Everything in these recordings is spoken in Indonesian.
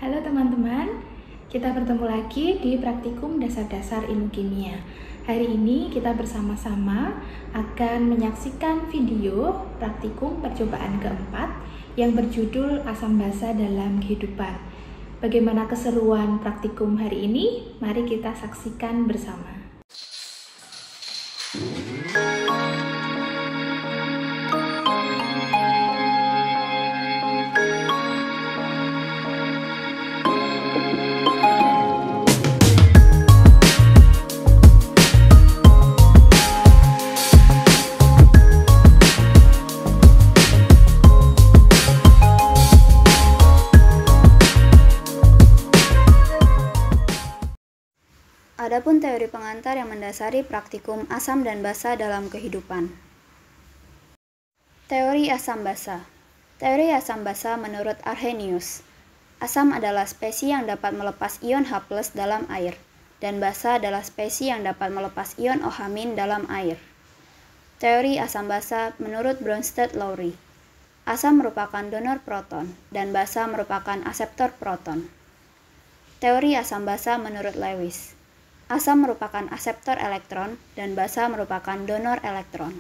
Halo teman-teman, kita bertemu lagi di praktikum dasar-dasar ilmu kimia. Hari ini kita bersama-sama akan menyaksikan video praktikum percobaan keempat yang berjudul asam basa dalam kehidupan. Bagaimana keseruan praktikum hari ini? Mari kita saksikan bersama. Adapun teori pengantar yang mendasari praktikum asam dan basa dalam kehidupan. Teori asam basa. Teori asam basa menurut Arrhenius. Asam adalah spesies yang dapat melepas ion H+ dalam air, dan basa adalah spesies yang dapat melepas ion OH- dalam air. Teori asam basa menurut Bronsted-Lowry. Asam merupakan donor proton, dan basa merupakan aseptor proton. Teori asam basa menurut Lewis. Asam merupakan aseptor elektron dan basa merupakan donor elektron.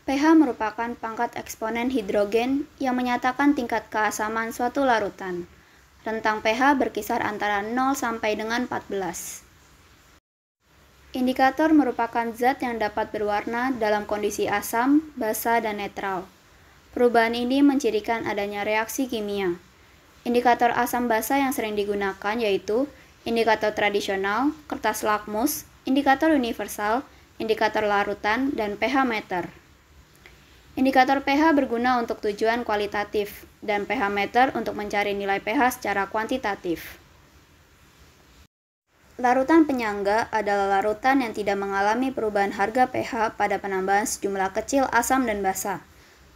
pH merupakan pangkat eksponen hidrogen yang menyatakan tingkat keasaman suatu larutan. Rentang pH berkisar antara 0 sampai dengan 14. Indikator merupakan zat yang dapat berwarna dalam kondisi asam, basa, dan netral. Perubahan ini mencirikan adanya reaksi kimia. Indikator asam basa yang sering digunakan yaitu indikator tradisional, kertas lakmus, indikator universal, indikator larutan, dan pH meter. Indikator pH berguna untuk tujuan kualitatif, dan pH meter untuk mencari nilai pH secara kuantitatif. Larutan penyangga adalah larutan yang tidak mengalami perubahan harga pH pada penambahan sejumlah kecil asam dan basa.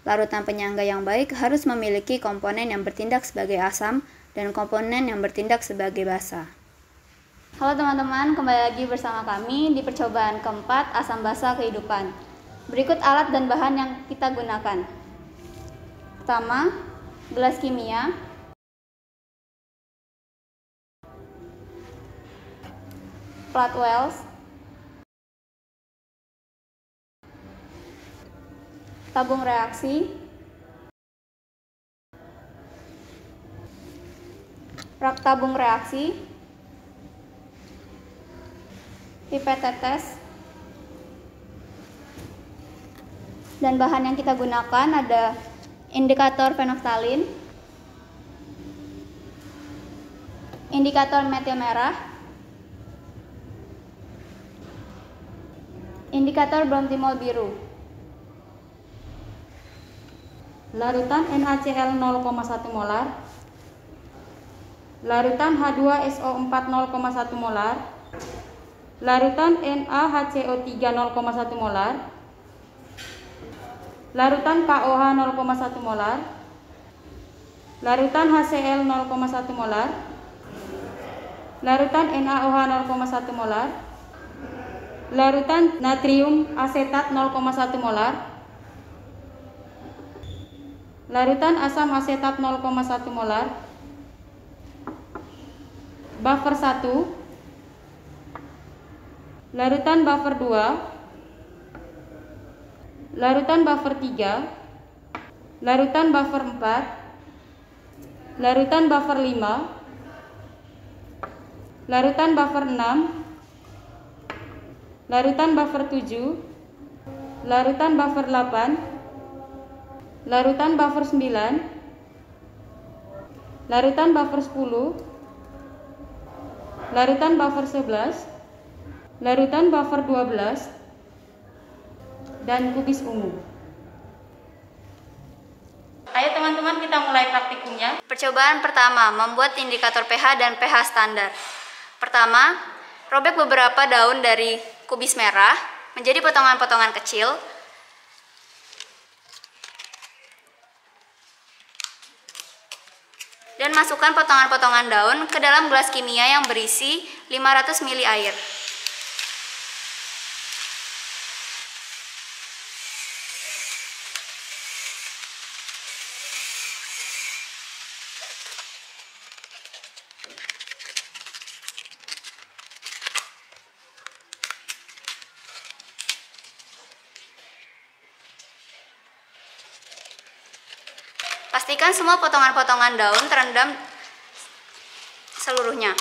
Larutan penyangga yang baik harus memiliki komponen yang bertindak sebagai asam dan komponen yang bertindak sebagai basa. Halo teman-teman, kembali lagi bersama kami di percobaan keempat asam basa kehidupan. Berikut alat dan bahan yang kita gunakan. Pertama, gelas kimia, flat wells, tabung reaksi, rak tabung reaksi, pipet tetes, dan bahan yang kita gunakan ada indikator fenoftalin, indikator metil merah, indikator bromtimol biru. Larutan NaCl 0,1 molar, larutan H2SO4 0,1 molar, larutan NaHCO3 0,1 molar, larutan KOH 0,1 molar, larutan HCl 0,1 molar, larutan NaOH 0,1 molar, larutan natrium asetat 0,1 molar, larutan asam asetat 0,1 molar, buffer 1, larutan buffer 2, larutan buffer 3, larutan buffer 4, larutan buffer 5, larutan buffer 6, larutan buffer 7, larutan buffer 8, larutan buffer 9, larutan buffer 10, larutan buffer 11, larutan buffer 12, dan kubis ungu. Ayo teman-teman, kita mulai praktikumnya. Percobaan pertama, membuat indikator pH dan pH standar. Pertama, robek beberapa daun dari kubis merah menjadi potongan-potongan kecil. Dan masukkan potongan-potongan daun ke dalam gelas kimia yang berisi 500 ml air. Pastikan semua potongan-potongan daun terendam seluruhnya.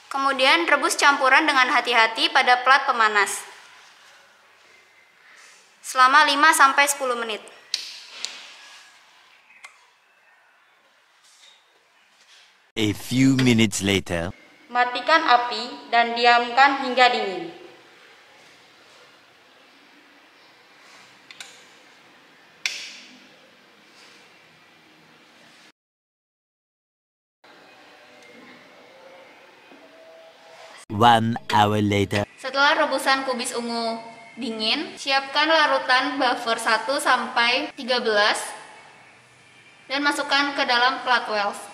Kemudian rebus campuran dengan hati-hati pada plat pemanas selama 5-10 menit. A few minutes later. Matikan api dan diamkan hingga dingin. One hour later. Setelah rebusan kubis ungu dingin, siapkan larutan buffer 1-13 dan masukkan ke dalam plat Wells.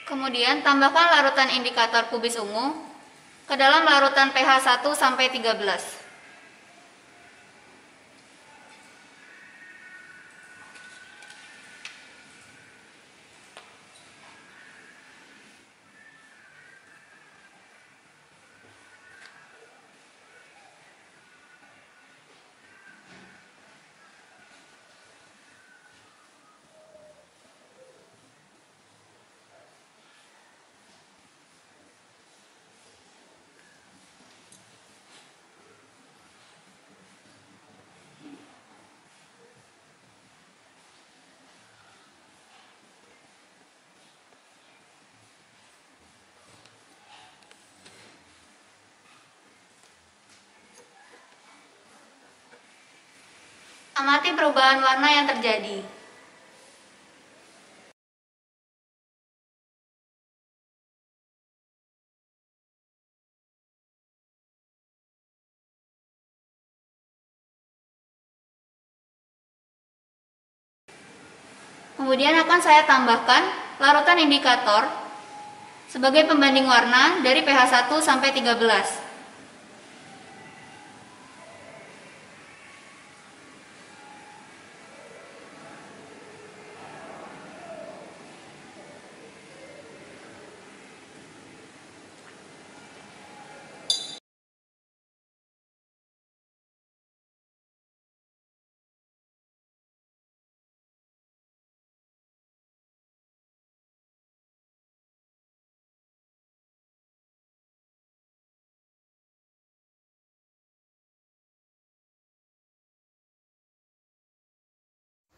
Kemudian tambahkan larutan indikator kubis ungu ke dalam larutan pH 1-13. Amati perubahan warna yang terjadi. Kemudian akan saya tambahkan larutan indikator sebagai pembanding warna dari pH 1 sampai 13.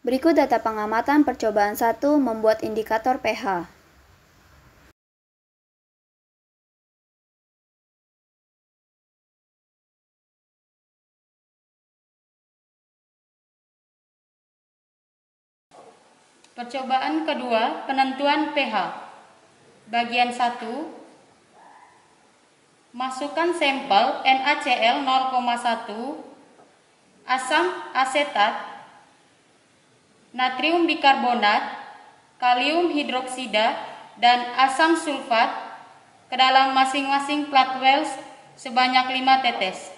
Berikut data pengamatan percobaan 1 membuat indikator pH. Percobaan kedua, penentuan pH. Bagian 1, masukkan sampel NaCl 0,1, asam asetat, natrium bikarbonat, kalium hidroksida, dan asam sulfat ke dalam masing-masing plat Wells sebanyak 5 tetes.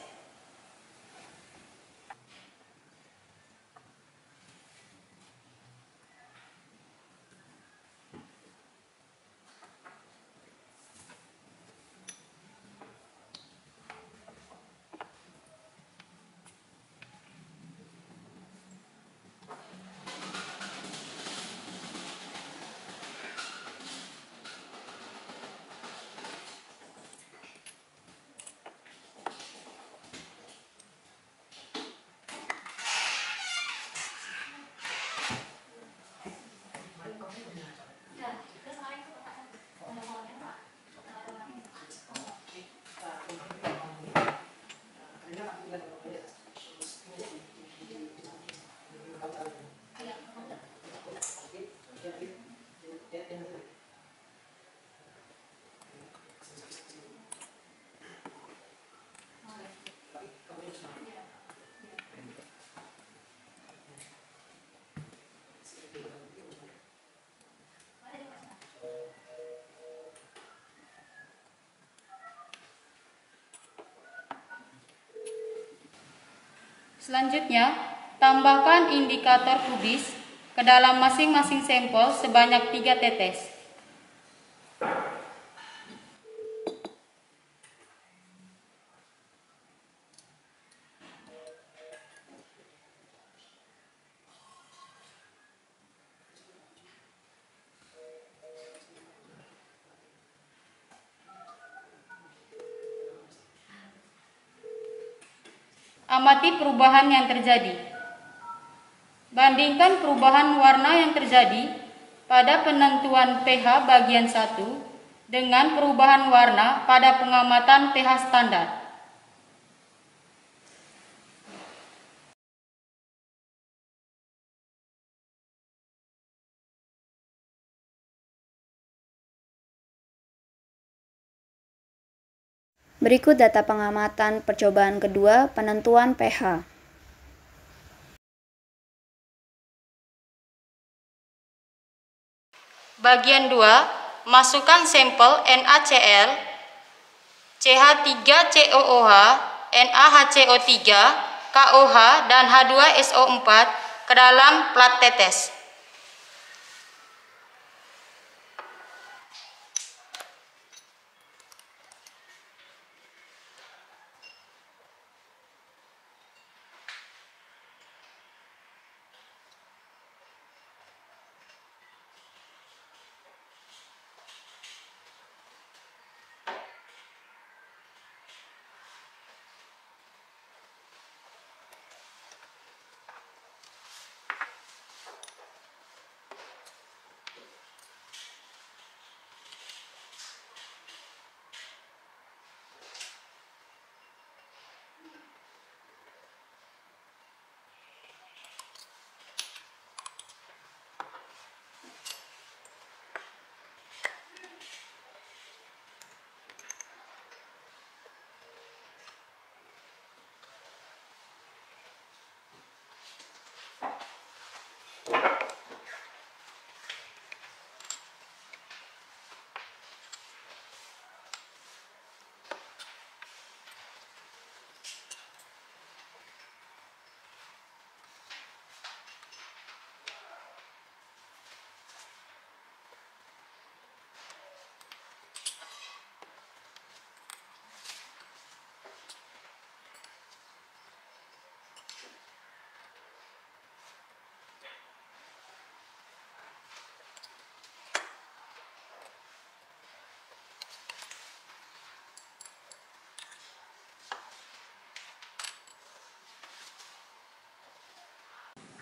Selanjutnya, tambahkan indikator kubis ke dalam masing-masing sampel sebanyak 3 tetes. Amati perubahan yang terjadi. Bandingkan perubahan warna yang terjadi pada penentuan pH bagian 1 dengan perubahan warna pada pengamatan pH standar. Berikut data pengamatan percobaan kedua, penentuan pH. Bagian 2, masukkan sampel NaCl, CH3COOH, NaHCO3, KOH, dan H2SO4 ke dalam plat tetes.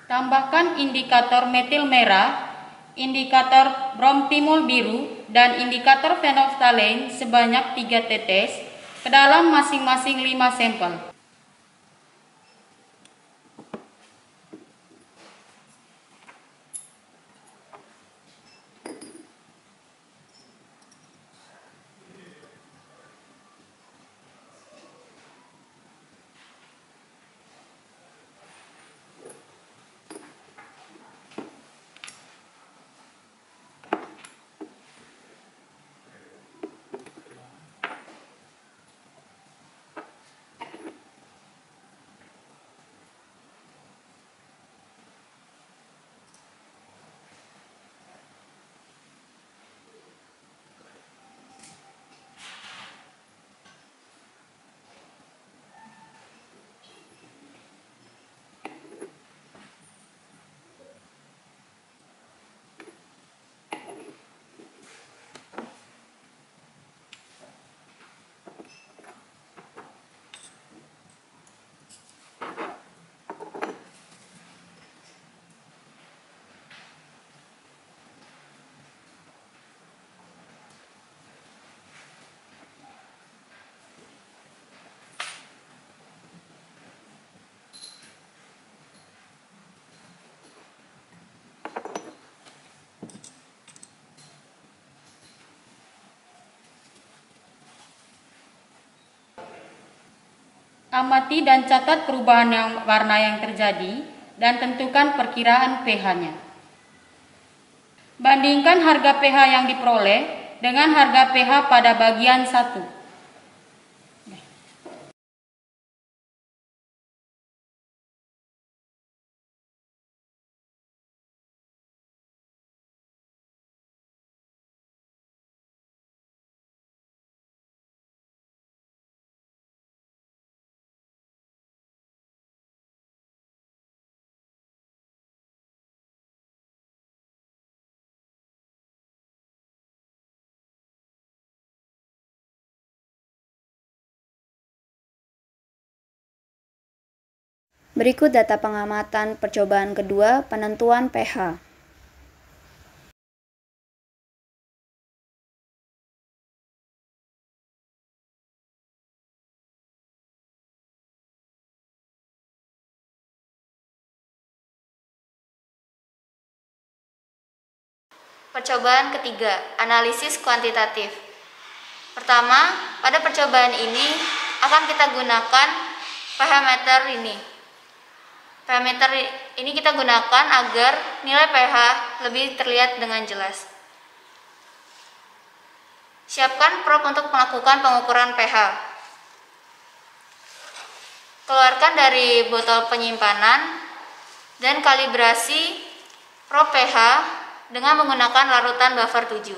Tambahkan indikator metil merah, indikator bromtimol biru, dan indikator fenolftalein sebanyak 3 tetes ke dalam masing-masing 5 sampel. Amati dan catat perubahan warna yang terjadi dan tentukan perkiraan pH-nya. Bandingkan harga pH yang diperoleh dengan harga pH pada bagian 1. Berikut data pengamatan percobaan kedua penentuan pH. Percobaan ketiga, analisis kuantitatif. Pertama, pada percobaan ini akan kita gunakan pH meter ini. pH meter ini kita gunakan agar nilai pH lebih terlihat dengan jelas. Siapkan probe untuk melakukan pengukuran pH. Keluarkan dari botol penyimpanan dan kalibrasi probe pH dengan menggunakan larutan buffer 7.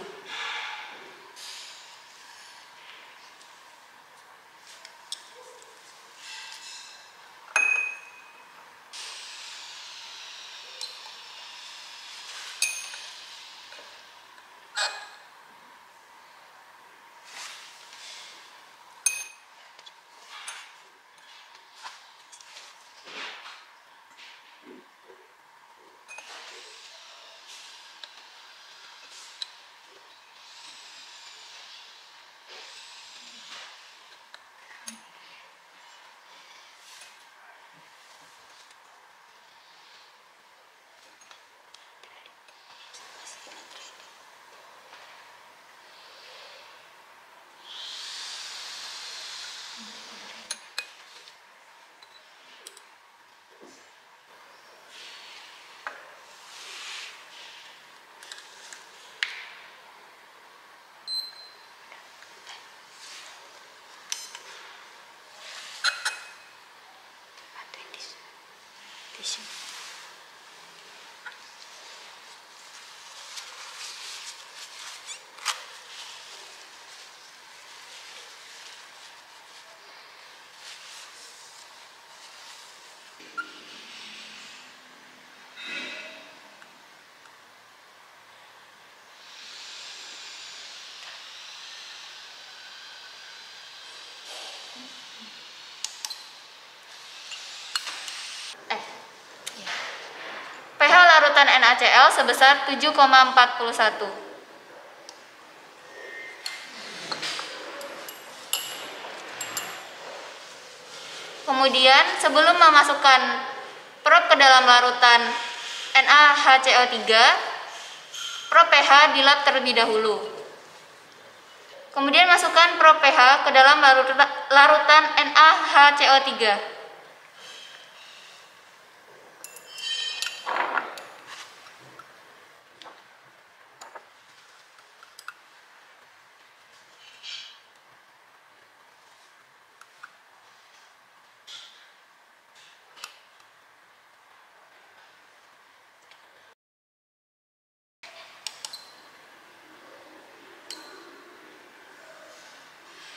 NaCl sebesar 7,41. Kemudian sebelum memasukkan prop ke dalam larutan NaHCO3, prop pH dilap terlebih dahulu. Kemudian masukkan prop pH ke dalam larutan NaHCO3.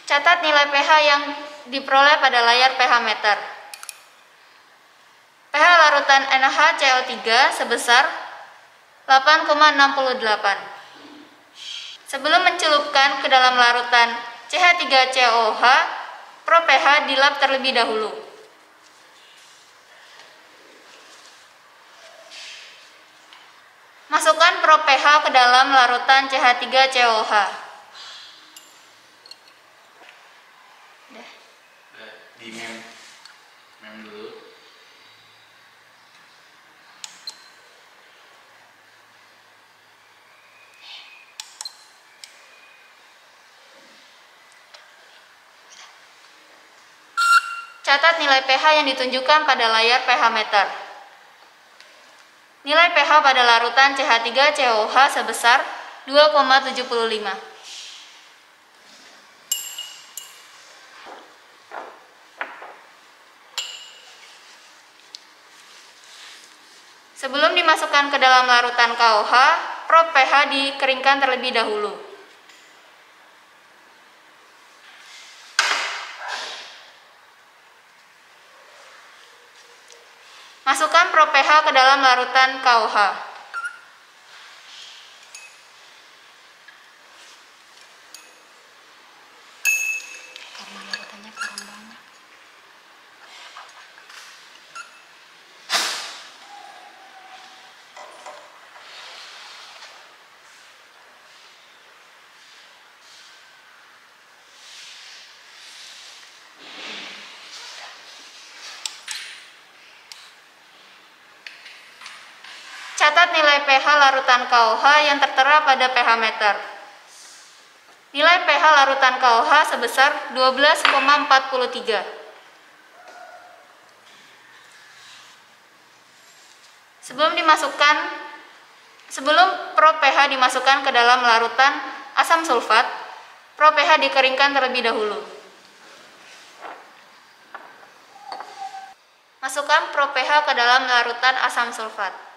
Catat nilai pH yang diperoleh pada layar pH meter. pH larutan NaHCO3 sebesar 8,68. Sebelum mencelupkan ke dalam larutan CH3COOH, prop pH dilap terlebih dahulu. Masukkan prop pH ke dalam larutan CH3COOH. Di mem dulu. Catat nilai pH yang ditunjukkan pada layar pH meter. Nilai pH pada larutan CH3COOH sebesar 2,75. Sebelum dimasukkan ke dalam larutan KOH, prop pH dikeringkan terlebih dahulu. Masukkan prop pH ke dalam larutan KOH. Karena larutannya kurang banyak. Catat nilai pH larutan KOH yang tertera pada pH meter. Nilai pH larutan KOH sebesar 12,43. Sebelum prop pH dimasukkan ke dalam larutan asam sulfat, prop pH dikeringkan terlebih dahulu. Masukkan prop pH ke dalam larutan asam sulfat.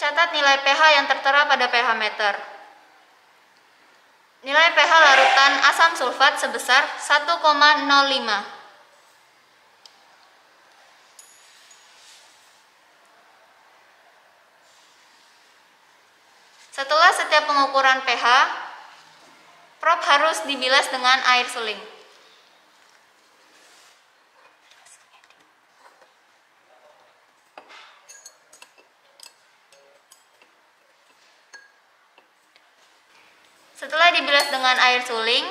Catat nilai pH yang tertera pada pH meter. Nilai pH larutan asam sulfat sebesar 1,05. Setelah setiap pengukuran pH, prop harus dibilas dengan air suling. Setelah dibilas dengan air suling,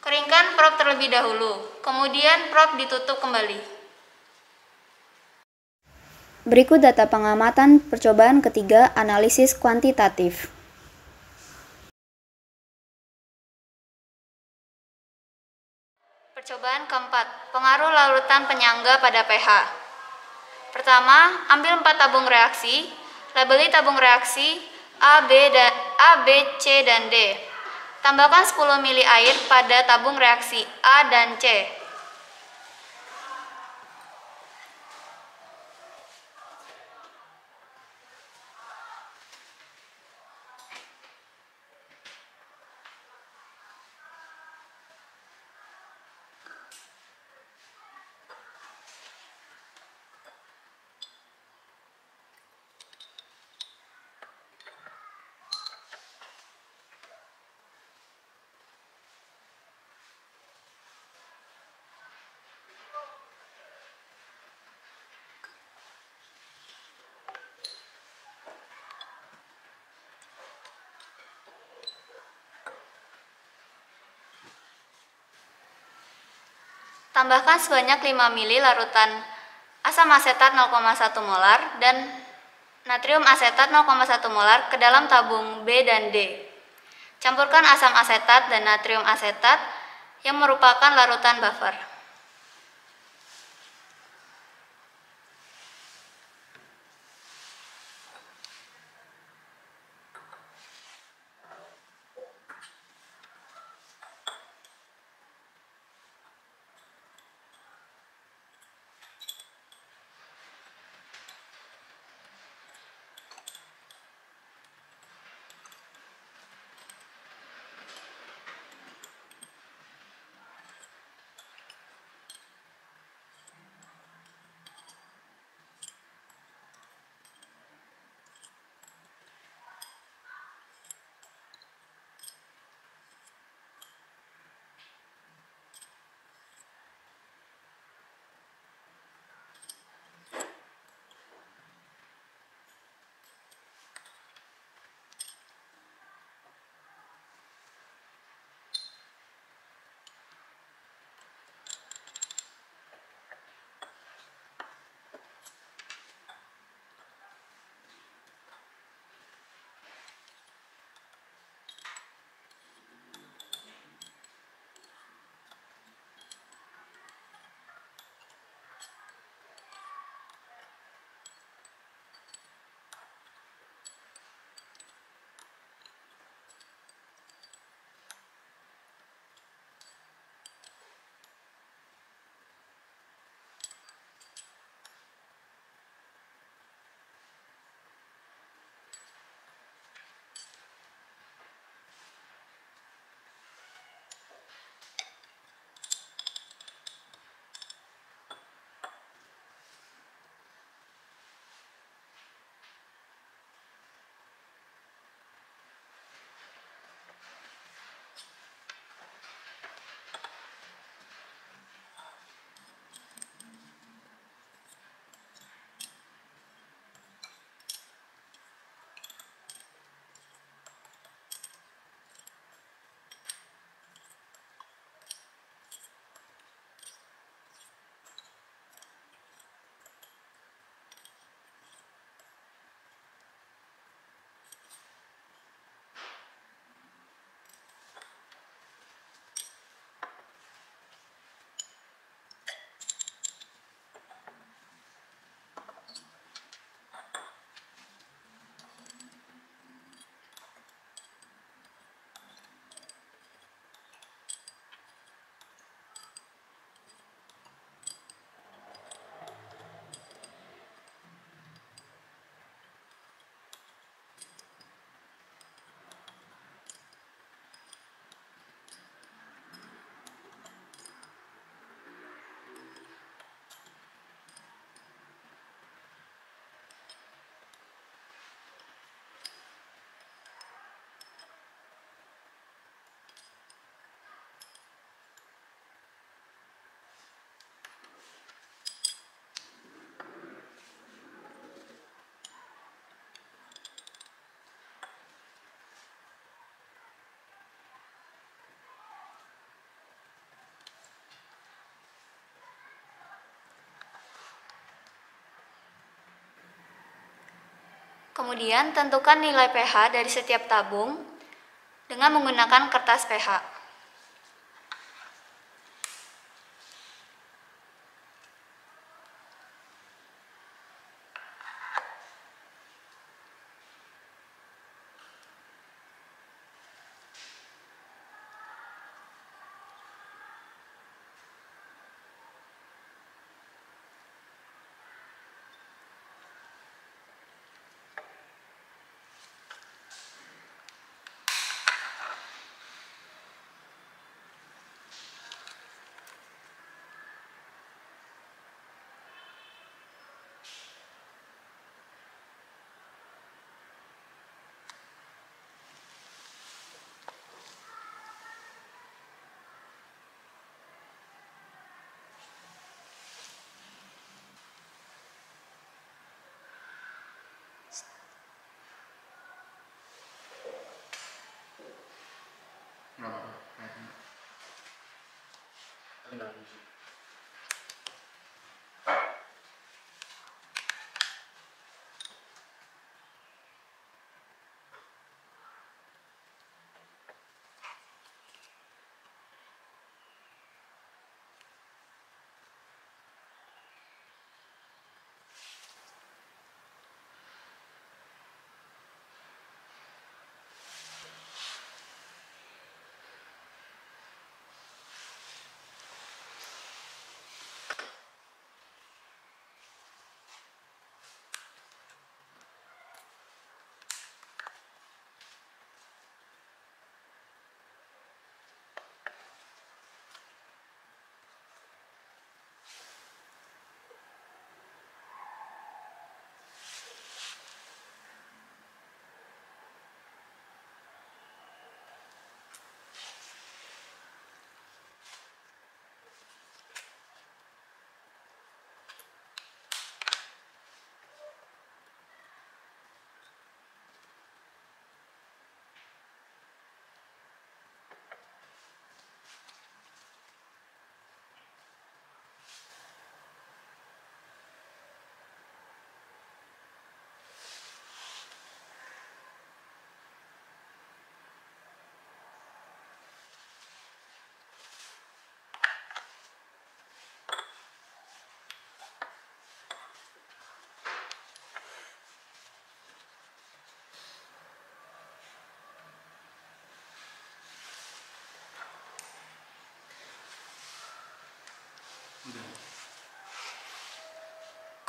keringkan prop terlebih dahulu, kemudian prop ditutup kembali. Berikut data pengamatan percobaan ketiga, analisis kuantitatif. Percobaan keempat, pengaruh larutan penyangga pada pH. Pertama, ambil 4 tabung reaksi, labeli tabung reaksi A, B, C, dan D. Tambahkan 10 ml air pada tabung reaksi A dan C. Tambahkan sebanyak 5 ml larutan asam asetat 0,1 molar dan natrium asetat 0,1 molar ke dalam tabung B dan D. Campurkan asam asetat dan natrium asetat yang merupakan larutan buffer. Kemudian tentukan nilai pH dari setiap tabung dengan menggunakan kertas pH. Nggak apa-apa. Tapi nggak habis.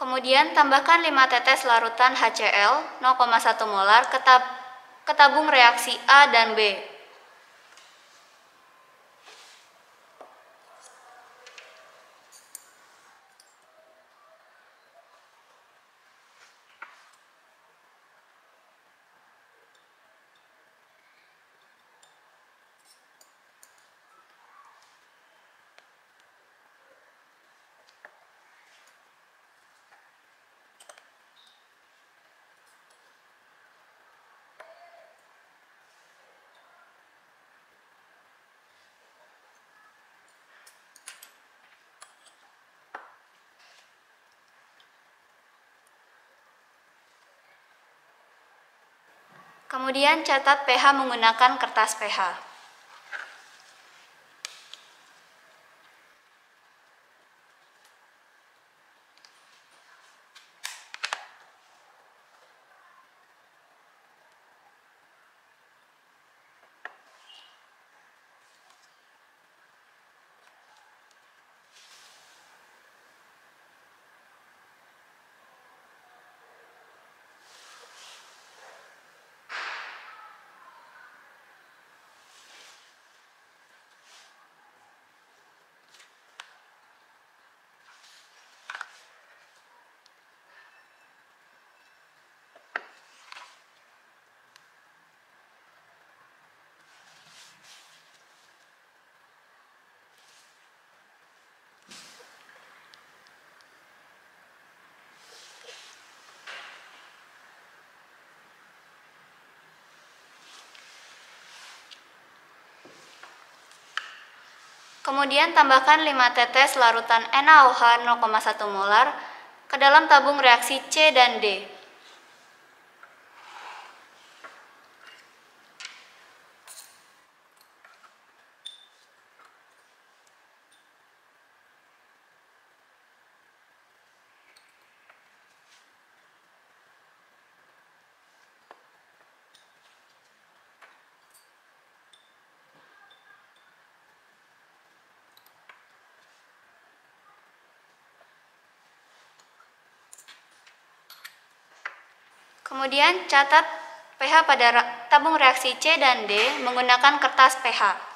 Kemudian tambahkan 5 tetes larutan HCl 0,1 molar ke tabung reaksi A dan B. Kemudian catat pH menggunakan kertas pH. Kemudian tambahkan 5 tetes larutan NaOH 0,1 molar ke dalam tabung reaksi C dan D. Kemudian catat pH pada tabung reaksi C dan D menggunakan kertas pH.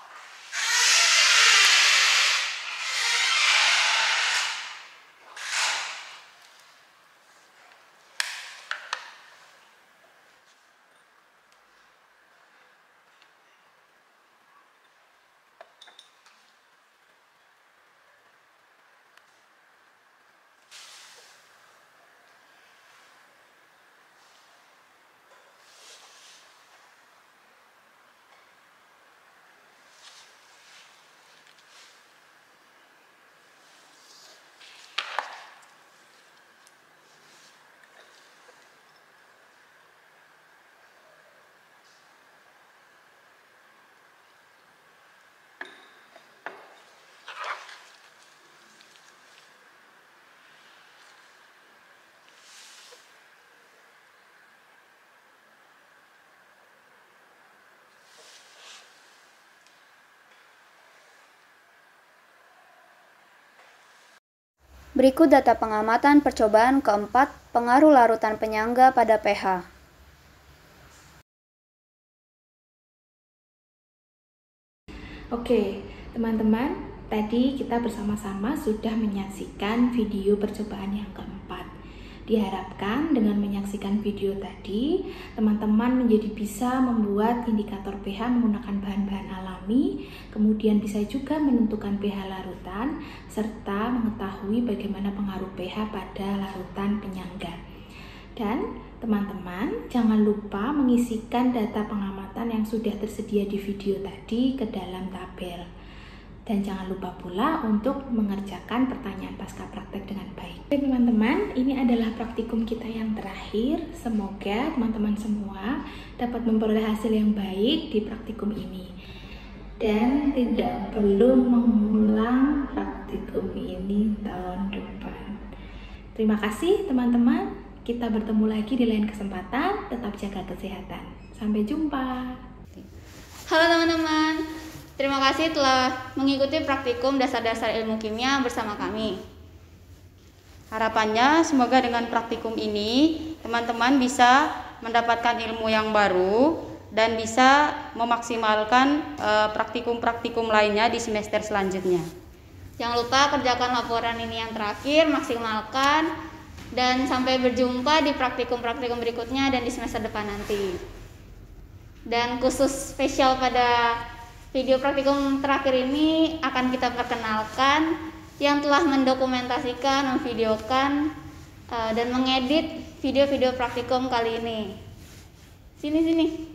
Berikut data pengamatan percobaan keempat pengaruh larutan penyangga pada pH. Oke, teman-teman, tadi kita bersama-sama sudah menyaksikan video percobaan yang keempat. Diharapkan dengan menyaksikan video tadi, teman-teman menjadi bisa membuat indikator pH menggunakan bahan-bahan alami, kemudian bisa juga menentukan pH larutan, serta mengetahui bagaimana pengaruh pH pada larutan penyangga. Dan teman-teman jangan lupa mengisikan data pengamatan yang sudah tersedia di video tadi ke dalam tabel. Dan jangan lupa pula untuk mengerjakan pertanyaan pasca praktek dengan baik. Oke teman-teman, ini adalah praktikum kita yang terakhir. Semoga teman-teman semua dapat memperoleh hasil yang baik di praktikum ini. Dan tidak perlu mengulang praktikum ini tahun depan. Terima kasih teman-teman. Kita bertemu lagi di lain kesempatan. Tetap jaga kesehatan. Sampai jumpa. Halo teman-teman. Terima kasih telah mengikuti praktikum dasar-dasar ilmu kimia bersama kami. Harapannya semoga dengan praktikum ini teman-teman bisa mendapatkan ilmu yang baru dan bisa memaksimalkan praktikum-praktikum lainnya di semester selanjutnya. Jangan lupa kerjakan laporan ini yang terakhir, maksimalkan, dan sampai berjumpa di praktikum-praktikum berikutnya dan di semester depan nanti. Dan khusus spesial pada video praktikum terakhir ini akan kita perkenalkan yang telah mendokumentasikan, memvideokan, dan mengedit video-video praktikum kali ini. Sini.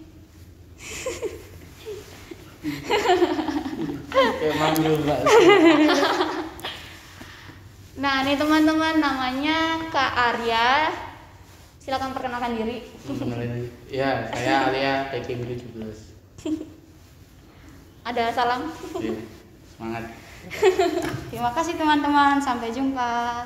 Emang juga. Nah, ini teman-teman, namanya Kak Arya. Silakan perkenalkan diri. Ya, saya Alia TKM 17. Ada salam. Ya, semangat. Terima kasih teman-teman, sampai jumpa.